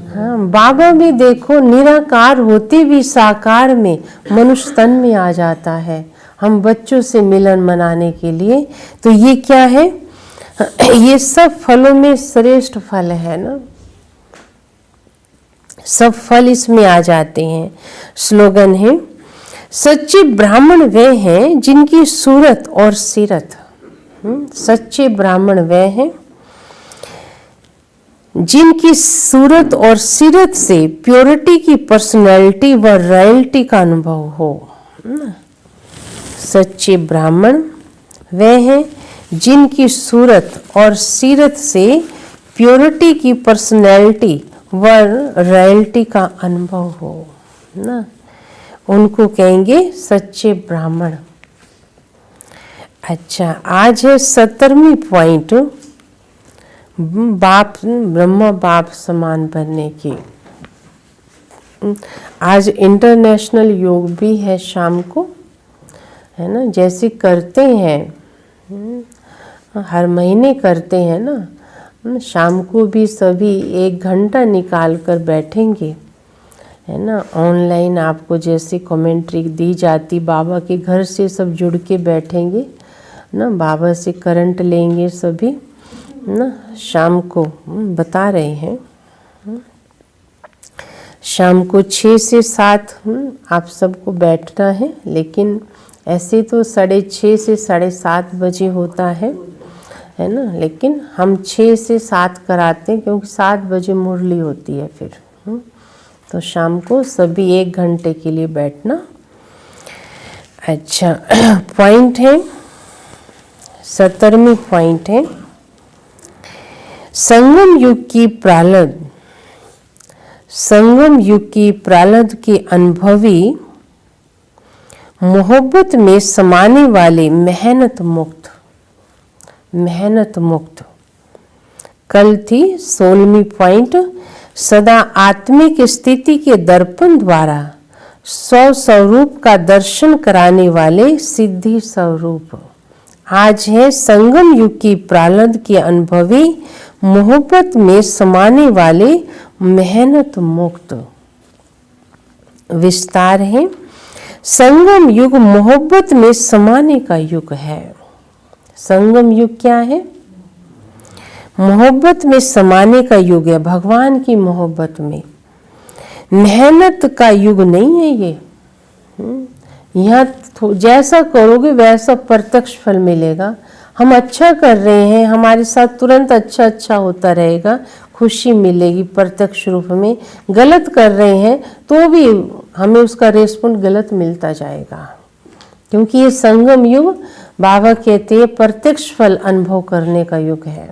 हाँ, बाबा भी देखो निराकार होते भी साकार में मनुष्य तन में आ जाता है हम बच्चों से मिलन मनाने के लिए। तो ये क्या है, ये सब फलों में श्रेष्ठ फल है ना, सब फल इसमें आ जाते हैं। स्लोगन है, सच्चे ब्राह्मण वे हैं जिनकी सूरत और सीरत, सच्चे ब्राह्मण वे हैं जिनकी सूरत और सीरत से प्योरिटी की पर्सनैलिटी व रॉयल्टी का अनुभव हो। सच्चे ब्राह्मण वे हैं जिनकी सूरत और सीरत से प्योरिटी की पर्सनैलिटी व रॉयल्टी का अनुभव हो ना, उनको कहेंगे सच्चे ब्राह्मण। अच्छा, आज है 17वीं पॉइंट, बाप ब्रह्म बाप समान बनने की। आज इंटरनेशनल योग भी है शाम को, है ना, जैसे करते हैं हर महीने करते हैं ना, शाम को भी सभी 1 घंटा निकाल कर बैठेंगे, है ना। ऑनलाइन आपको जैसे कमेंट्री दी जाती, बाबा के घर से सब जुड़ के बैठेंगे ना, बाबा से करंट लेंगे सभी ना, शाम को बता रहे हैं। शाम को 6 से 7 आप सबको बैठना है, लेकिन ऐसे तो 6:30 से 7:30 बजे होता है ना, लेकिन हम 6 से 7 कराते हैं क्योंकि 7 बजे मुरली होती है फिर। तो शाम को सभी 1 घंटे के लिए बैठना। अच्छा, पॉइंट है 17वीं पॉइंट है, संगम युग की प्रारब्ध, संगम युग की प्रारब्ध के अनुभवी मोहब्बत में समाने वाले मेहनत मुक्त, मेहनत मुक्त। कल थी 16वीं पॉइंट, सदा आत्मिक स्थिति के दर्पण द्वारा स्वरूप का दर्शन कराने वाले सिद्धि स्वरूप। आज है संगम युग की प्रारब्ध के अनुभवी मोहब्बत में समाने वाले मेहनत मुक्त। विस्तार है, संगम युग मोहब्बत में समाने का युग है। संगम युग क्या है? मोहब्बत में समाने का युग है, भगवान की मोहब्बत में। मेहनत का युग नहीं है ये। यहाँ जैसा करोगे वैसा प्रत्यक्ष फल मिलेगा। हम अच्छा कर रहे हैं, हमारे साथ तुरंत अच्छा अच्छा होता रहेगा, खुशी मिलेगी प्रत्यक्ष रूप में। गलत कर रहे हैं तो भी हमें उसका रेस्पॉन्स गलत मिलता जाएगा, क्योंकि ये संगम युग बाबा कहते हैं प्रत्यक्ष फल अनुभव करने का युग है।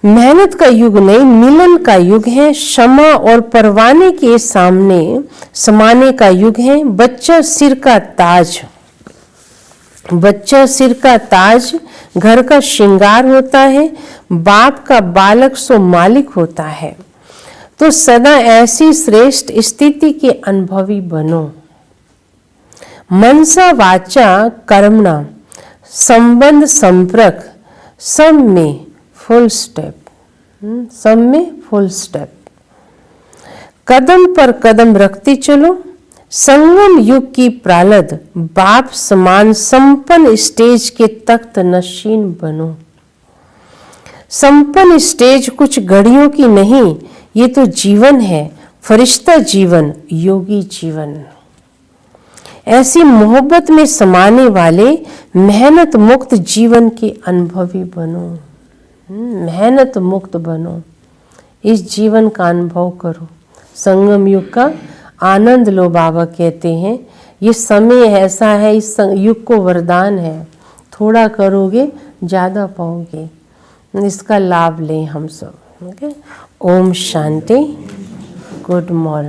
मेहनत का युग नहीं, मिलन का युग है। क्षमा और परवाने के सामने समाने का युग है। बच्चा सिर का ताज, बच्चा सिर का ताज घर का श्रृंगार होता है। बाप का बालक सो मालिक होता है। तो सदा ऐसी श्रेष्ठ स्थिति के अनुभवी बनो। मनसा वाचा कर्मणा संबंध संपर्क सब में फुल स्टेप, सब में फुल स्टेप। कदम पर कदम रखते चलो। संगम युग की प्रारब्ध बाप समान संपन्न स्टेज के तख्त नशीन बनो। संपन्न स्टेज कुछ घड़ियों की नहीं, ये तो जीवन है, फरिश्ता जीवन, योगी जीवन। ऐसी मोहब्बत में समाने वाले मेहनत मुक्त जीवन के अनुभवी बनो। मेहनत मुक्त बनो, इस जीवन का अनुभव करो, संगम युग का आनंद लो। बाबा कहते हैं ये समय ऐसा है, इस युग को वरदान है, थोड़ा करोगे ज़्यादा पाओगे, इसका लाभ लें हम सब। Okay, Om Shanti, good morning.